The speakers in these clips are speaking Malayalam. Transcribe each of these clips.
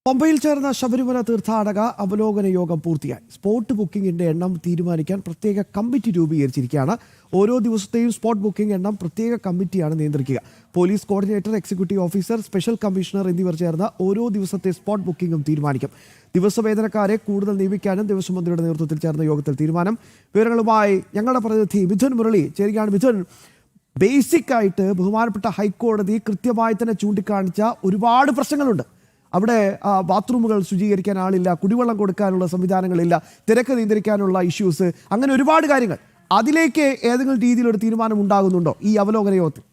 പമ്പയിൽ ചേർന്ന ശബരിമല തീർത്ഥാടക അവലോകന യോഗം പൂർത്തിയായി. സ്പോട്ട് ബുക്കിംഗിന്റെ എണ്ണം തീരുമാനിക്കാൻ പ്രത്യേക കമ്മിറ്റി രൂപീകരിച്ചിരിക്കുകയാണ്. ഓരോ ദിവസത്തെയും സ്പോട്ട് ബുക്കിംഗ് എണ്ണം പ്രത്യേക കമ്മിറ്റിയാണ് നിയന്ത്രിക്കുക. Police coordinator, executive officer, special commissioner എന്നിവർ ചേർന്ന് ഓരോ ദിവസത്തെ സ്പോട്ട് ബുക്കിംഗും തീരുമാനിക്കും. ദിവസവേതനക്കാരെ കൂടുതൽ നിയമിക്കാനും ദേവസ്വം മന്ത്രിയുടെ നേതൃത്വത്തിൽ ചേർന്ന യോഗത്തിൽ തീരുമാനം. വിവരങ്ങളുമായി ഞങ്ങളുടെ പ്രതിനിധി മിഥുൻ മുരളി ചേരുകയാണ്. മിഥുൻ, ബേസിക് ആയിട്ട് ബഹുമാനപ്പെട്ട ഹൈക്കോടതി കൃത്യമായി തന്നെ ചൂണ്ടിക്കാണിച്ച ഒരുപാട് പ്രശ്നങ്ങളുണ്ട്. അവിടെ ബാത്റൂമുകൾ ശുചീകരിക്കാൻ ആളില്ല, കുടിവെള്ളം കൊടുക്കാനുള്ള സംവിധാനങ്ങളില്ല, തിരക്ക് നിയന്ത്രിക്കാനുള്ള ഇഷ്യൂസ്, അങ്ങനെ ഒരുപാട് കാര്യങ്ങൾ. അതിലേക്ക് ഏതെങ്കിലും രീതിയിലൊരു തീരുമാനം ഉണ്ടാകുന്നുണ്ടോ ഈ അവലോകന യോഗത്തിൽ?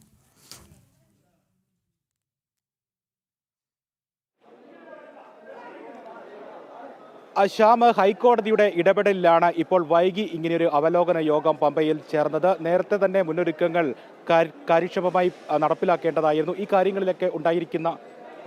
ശ്യാം, ഹൈക്കോടതിയുടെ ഇടപെടലിലാണ് ഇപ്പോൾ വൈകി ഇങ്ങനെയൊരു അവലോകന യോഗം പമ്പയിൽ ചേർന്നത്. നേരത്തെ തന്നെ മുന്നൊരുക്കങ്ങൾ കാര്യക്ഷമമായി നടപ്പിലാക്കേണ്ടതായിരുന്നു. ഈ കാര്യങ്ങളിലൊക്കെ ഉണ്ടായിരിക്കുന്ന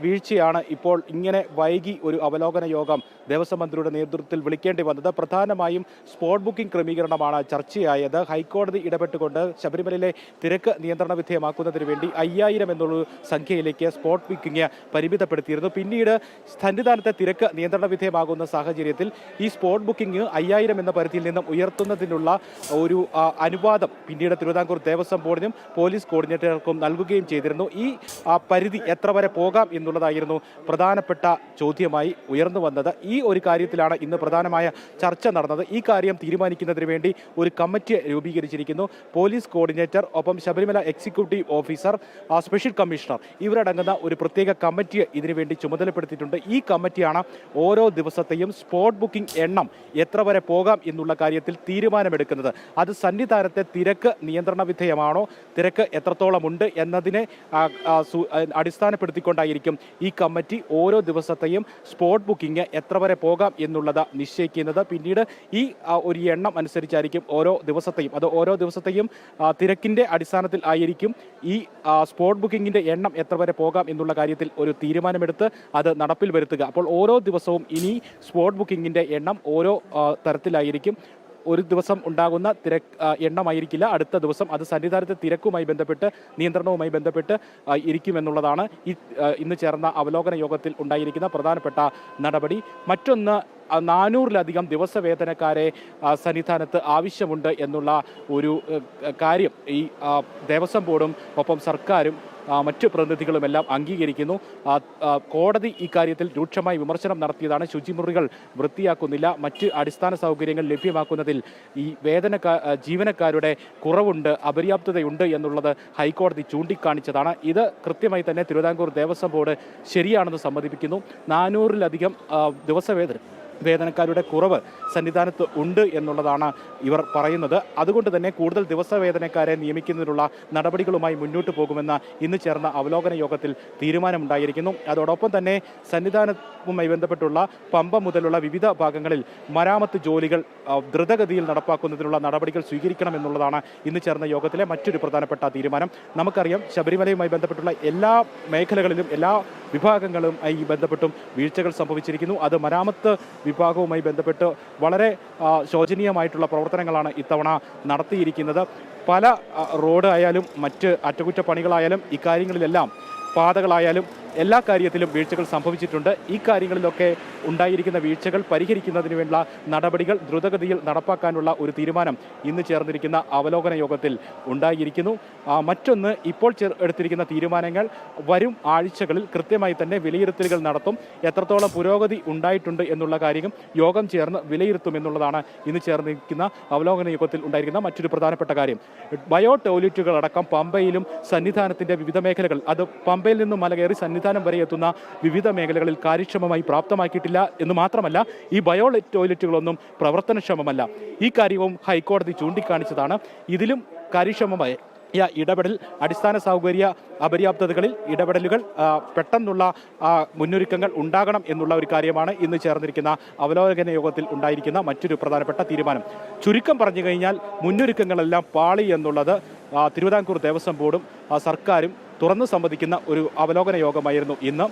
വീഴ്ചയാണ് ഇപ്പോൾ ഇങ്ങനെ വൈകി ഒരു അവലോകന യോഗം ദേവസ്വം മന്ത്രിയുടെ നേതൃത്വത്തിൽ വിളിക്കേണ്ടി വന്നത്. പ്രധാനമായും സ്പോട്ട് ബുക്കിംഗ് ക്രമീകരണമാണ് ചർച്ചയായത്. ഹൈക്കോടതി ഇടപെട്ടുകൊണ്ട് ശബരിമലയിലെ തിരക്ക് നിയന്ത്രണ വിധേയമാക്കുന്നതിന് വേണ്ടി 5000 എന്നുള്ള സംഖ്യയിലേക്ക് സ്പോട്ട് ബുക്കിംഗ് പരിമിതപ്പെടുത്തിയിരുന്നു. പിന്നീട് സന്നിധാനത്തെ തിരക്ക് നിയന്ത്രണ വിധേയമാകുന്ന സാഹചര്യത്തിൽ ഈ സ്പോട്ട് ബുക്കിംഗ് 5000 എന്ന പരിധിയിൽ നിന്നും ഉയർത്തുന്നതിനുള്ള ഒരു അനുവാദം പിന്നീട് തിരുവിതാംകൂർ ദേവസ്വം ബോർഡിനും പോലീസ് കോർഡിനേറ്റർക്കും നൽകുകയും ചെയ്തിരുന്നു. ഈ പരിധി എത്ര വരെ പോകാം എന്നുള്ളതായിരുന്നു പ്രധാനപ്പെട്ട ചോദ്യമായി ഉയർന്നു വന്നത്. ഈ ഒരു കാര്യത്തിലാണ് ഇന്ന് പ്രധാനമായ ചർച്ച നടന്നത്. ഈ കാര്യം തീരുമാനിക്കുന്നതിന് വേണ്ടി ഒരു കമ്മിറ്റി രൂപീകരിച്ചിരിക്കുന്നു. പോലീസ് കോർഡിനേറ്റർ, ഒപ്പം Sabarimala executive officer, special commissioner ഇവരടങ്ങുന്ന ഒരു പ്രത്യേക കമ്മിറ്റിയെ ഇതിനുവേണ്ടി ചുമതലപ്പെടുത്തിയിട്ടുണ്ട്. ഈ കമ്മിറ്റിയാണ് ഓരോ ദിവസത്തെയും സ്പോട്ട് ബുക്കിംഗ് എണ്ണം എത്ര വരെ പോകാം എന്നുള്ള കാര്യത്തിൽ തീരുമാനമെടുക്കുന്നത്. അത് സന്നിധാനത്തെ തിരക്ക് നിയന്ത്രണ വിധേയമാണോ, തിരക്ക് എത്രത്തോളമുണ്ട് എന്നതിനെ അടിസ്ഥാനപ്പെടുത്തിക്കൊണ്ടായിരിക്കും ഈ കമ്മിറ്റി ഓരോ ദിവസത്തെയും സ്പോട്ട് ബുക്കിംഗ് എത്ര വരെ പോകാം എന്നുള്ളത് നിശ്ചയിക്കുന്നത്. പിന്നീട് ഈ ഒരു എണ്ണം അനുസരിച്ചായിരിക്കും ഓരോ ദിവസത്തെയും തിരക്കിന്റെ അടിസ്ഥാനത്തിൽ ആയിരിക്കും ഈ സ്പോട്ട് ബുക്കിംഗിന്റെ എണ്ണം എത്ര വരെ പോകാം എന്നുള്ള കാര്യത്തിൽ ഒരു തീരുമാനമെടുത്ത് അത് നടപ്പിൽ വരുത്തുക. അപ്പോൾ ഓരോ ദിവസവും ഇനി സ്പോട്ട് ബുക്കിംഗിന്റെ എണ്ണം ഓരോ തരത്തിലായിരിക്കും. ഒരു ദിവസം ഉണ്ടാകുന്ന എണ്ണമായിരിക്കില്ല അടുത്ത ദിവസം. അത് സന്നിധാനത്തെ തിരക്കുമായി ബന്ധപ്പെട്ട്, നിയന്ത്രണവുമായി ബന്ധപ്പെട്ട് ഇരിക്കുമെന്നുള്ളതാണ് ഇന്ന് ചേർന്ന അവലോകന യോഗത്തിൽ ഉണ്ടായിരിക്കുന്ന പ്രധാനപ്പെട്ട നടപടി. മറ്റൊന്ന്, 400-ലധികം ദിവസവേതനക്കാരെ സന്നിധാനത്ത് ആവശ്യമുണ്ട് എന്നുള്ള ഒരു കാര്യം ഈ ദേവസ്വം ബോർഡും ഒപ്പം സർക്കാരും മറ്റ് പ്രതിനിധികളുമെല്ലാം അംഗീകരിക്കുന്നു. കോടതി ഇക്കാര്യത്തിൽ രൂക്ഷമായി വിമർശനം നടത്തിയതാണ്. ശുചിമുറികൾ വൃത്തിയാക്കുന്നില്ല, മറ്റ് അടിസ്ഥാന സൗകര്യങ്ങൾ ലഭ്യമാക്കുന്നതിൽ ഈ ജീവനക്കാരുടെ കുറവുണ്ട്, അപര്യാപ്തതയുണ്ട് എന്നുള്ളത് ഹൈക്കോടതി ചൂണ്ടിക്കാണിച്ചതാണ്. ഇത് കൃത്യമായി തന്നെ തിരുവിതാംകൂർ ദേവസ്വം ബോർഡ് ശരിയാണെന്ന് സമ്മതിപ്പിക്കുന്നു. 400-ലധികം വേതനക്കാരുടെ കുറവ് സന്നിധാനത്ത് ഉണ്ട് എന്നുള്ളതാണ് ഇവർ പറയുന്നത്. അതുകൊണ്ട് തന്നെ കൂടുതൽ ദിവസവേതനക്കാരെ നിയമിക്കുന്നതിനുള്ള നടപടികളുമായി മുന്നോട്ട് പോകുമെന്ന് ഇന്ന് ചേർന്ന അവലോകന യോഗത്തിൽ തീരുമാനമുണ്ടായിരിക്കുന്നു. അതോടൊപ്പം തന്നെ സന്നിധാനവുമായി ബന്ധപ്പെട്ടുള്ള പമ്പ മുതലുള്ള വിവിധ ഭാഗങ്ങളിൽ മരാമത്ത് ജോലികൾ ദ്രുതഗതിയിൽ നടപ്പാക്കുന്നതിനുള്ള നടപടികൾ സ്വീകരിക്കണമെന്നുള്ളതാണ് ഇന്ന് ചേർന്ന യോഗത്തിലെ മറ്റൊരു പ്രധാനപ്പെട്ട തീരുമാനം. നമുക്കറിയാം, ശബരിമലയുമായി ബന്ധപ്പെട്ടുള്ള എല്ലാ മേഖലകളിലും എല്ലാ വിഭാഗങ്ങളുമായി ബന്ധപ്പെട്ടും വീഴ്ചകൾ സംഭവിച്ചിരിക്കുന്നു. അത് മരാമത്ത് വിഭാഗവുമായി ബന്ധപ്പെട്ട് വളരെ ശോചനീയമായിട്ടുള്ള പ്രവർത്തനങ്ങളാണ് ഇത്തവണ നടത്തിയിരിക്കുന്നത്. പല റോഡ് ആയാലും മറ്റ് അറ്റകുറ്റപ്പണികളായാലും ഇക്കാര്യങ്ങളിലെല്ലാം, പാതകളായാലും എല്ലാ കാര്യത്തിലും വീഴ്ചകൾ സംഭവിച്ചിട്ടുണ്ട്. ഈ കാര്യങ്ങളിലൊക്കെ ഉണ്ടായിരിക്കുന്ന വീഴ്ചകൾ പരിഹരിക്കുന്നതിന് വേണ്ട നടപടികൾ ദ്രുതഗതിയിൽ നടപ്പാക്കാനുള്ള ഒരു തീരുമാനം ഇന്ന് ചേർന്നിരിക്കുന്ന അവലോകന യോഗത്തിൽ ഉണ്ടായിരിക്കുന്നു. മറ്റൊന്ന്, ഇപ്പോൾ എടുത്തിരിക്കുന്ന തീരുമാനങ്ങൾ വരും ആഴ്ചകളിൽ കൃത്യമായി തന്നെ വിലയിരുത്തലുകൾ നടത്തും. എത്രത്തോളം പുരോഗതി ഉണ്ടായിട്ടുണ്ട് എന്നുള്ള കാര്യം യോഗം ചേർന്ന് വിലയിരുത്തുമെന്നുള്ളതാണ് ഇന്ന് ചേർന്നിരിക്കുന്ന അവലോകന യോഗത്തിൽ ഉണ്ടായിരിക്കുന്ന മറ്റൊരു പ്രധാനപ്പെട്ട കാര്യം. ബയോ ടോയ്ലറ്റുകളടക്കം പമ്പയിലും സന്നിധാനത്തിന്റെ വിവിധ മേഖലകൾ, അത് പമ്പയിൽ നിന്നും മലകയറി സന്നിധാനം വരെ എത്തുന്ന വിവിധ മേഖലകളിൽ കാര്യക്ഷമമായി പ്രാപ്തമാക്കിയിട്ടില്ല എന്ന് മാത്രമല്ല, ഈ ബയോ ടോയ്ലറ്റുകളൊന്നും പ്രവർത്തനക്ഷമമല്ല. ഈ കാര്യവും ഹൈക്കോടതി ചൂണ്ടിക്കാണിച്ചതാണ്. ഇതിലും കാര്യക്ഷമമായ ഇടപെടൽ, അടിസ്ഥാന സൗകര്യ അപര്യാപ്തതകളിൽ ഇടപെടലുകൾ, പെട്ടെന്നുള്ള മുന്നൊരുക്കങ്ങൾ ഉണ്ടാകണം എന്നുള്ള ഒരു കാര്യമാണ് ഇന്ന് ചേർന്നിരിക്കുന്ന അവലോകന യോഗത്തിൽ ഉണ്ടായിരിക്കുന്ന മറ്റൊരു പ്രധാനപ്പെട്ട തീരുമാനം. ചുരുക്കം പറഞ്ഞു കഴിഞ്ഞാൽ, മുന്നൊരുക്കങ്ങളെല്ലാം പാളി എന്നുള്ളത് തിരുവിതാംകൂർ ദേവസ്വം ബോർഡും സർക്കാരും തുറന്നു സമ്മതിക്കുന്ന ഒരു അവലോകന യോഗമായിരുന്നു ഇന്ന്.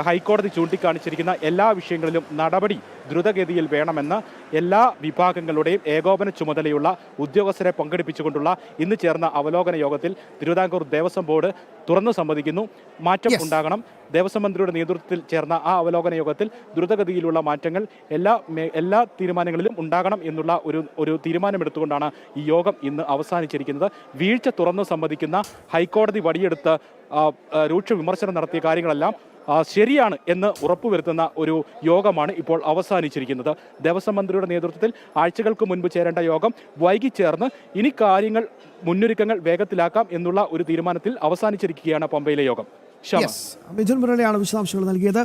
ഹൈക്കോടതി ചൂണ്ടിക്കാണിച്ചിരിക്കുന്ന എല്ലാ വിഷയങ്ങളിലും നടപടി ദ്രുതഗതിയിൽ വേണമെന്ന് എല്ലാ വിഭാഗങ്ങളുടെയും ഏകോപന ചുമതലയുള്ള ഉദ്യോഗസ്ഥരെ പങ്കെടുപ്പിച്ചുകൊണ്ടുള്ള ഇന്ന് ചേർന്ന അവലോകന യോഗത്തിൽ തിരുവിതാംകൂർ ദേവസ്വം ബോർഡ് തുറന്നു സമ്മതിക്കുന്നു. മാറ്റം ഉണ്ടാകണം. ദേവസ്വം മന്ത്രിയുടെ നേതൃത്വത്തിൽ ചേർന്ന ആ അവലോകന യോഗത്തിൽ ദ്രുതഗതിയിലുള്ള മാറ്റങ്ങൾ എല്ലാ തീരുമാനങ്ങളിലും ഉണ്ടാകണം എന്നുള്ള ഒരു തീരുമാനമെടുത്തുകൊണ്ടാണ് ഈ യോഗം ഇന്ന് അവസാനിച്ചിരിക്കുന്നത്. വീഴ്ച തുറന്നു സമ്മതിക്കുന്ന ഹൈക്കോടതി വടിയെടുത്ത് രൂക്ഷ വിമർശനം നടത്തിയ കാര്യങ്ങളെല്ലാം ശരിയാണ് എന്ന് ഉറപ്പുവരുത്തുന്ന ഒരു യോഗമാണ് ഇപ്പോൾ അവസാനിച്ചിരിക്കുന്നത്. ദേവസ്വം മന്ത്രിയുടെ നേതൃത്വത്തിൽ ആഴ്ചകൾക്ക് മുൻപ് ചേരേണ്ട യോഗം വൈകി ചേർന്ന് ഇനി മുന്നൊരുക്കങ്ങൾ വേഗത്തിലാക്കാം എന്നുള്ള ഒരു തീരുമാനത്തിൽ അവസാനിച്ചിരിക്കുകയാണ് പമ്പയിലെ യോഗം. മിഥുൻ മുരളിയാണ് വിശദാംശങ്ങൾ നൽകിയത്.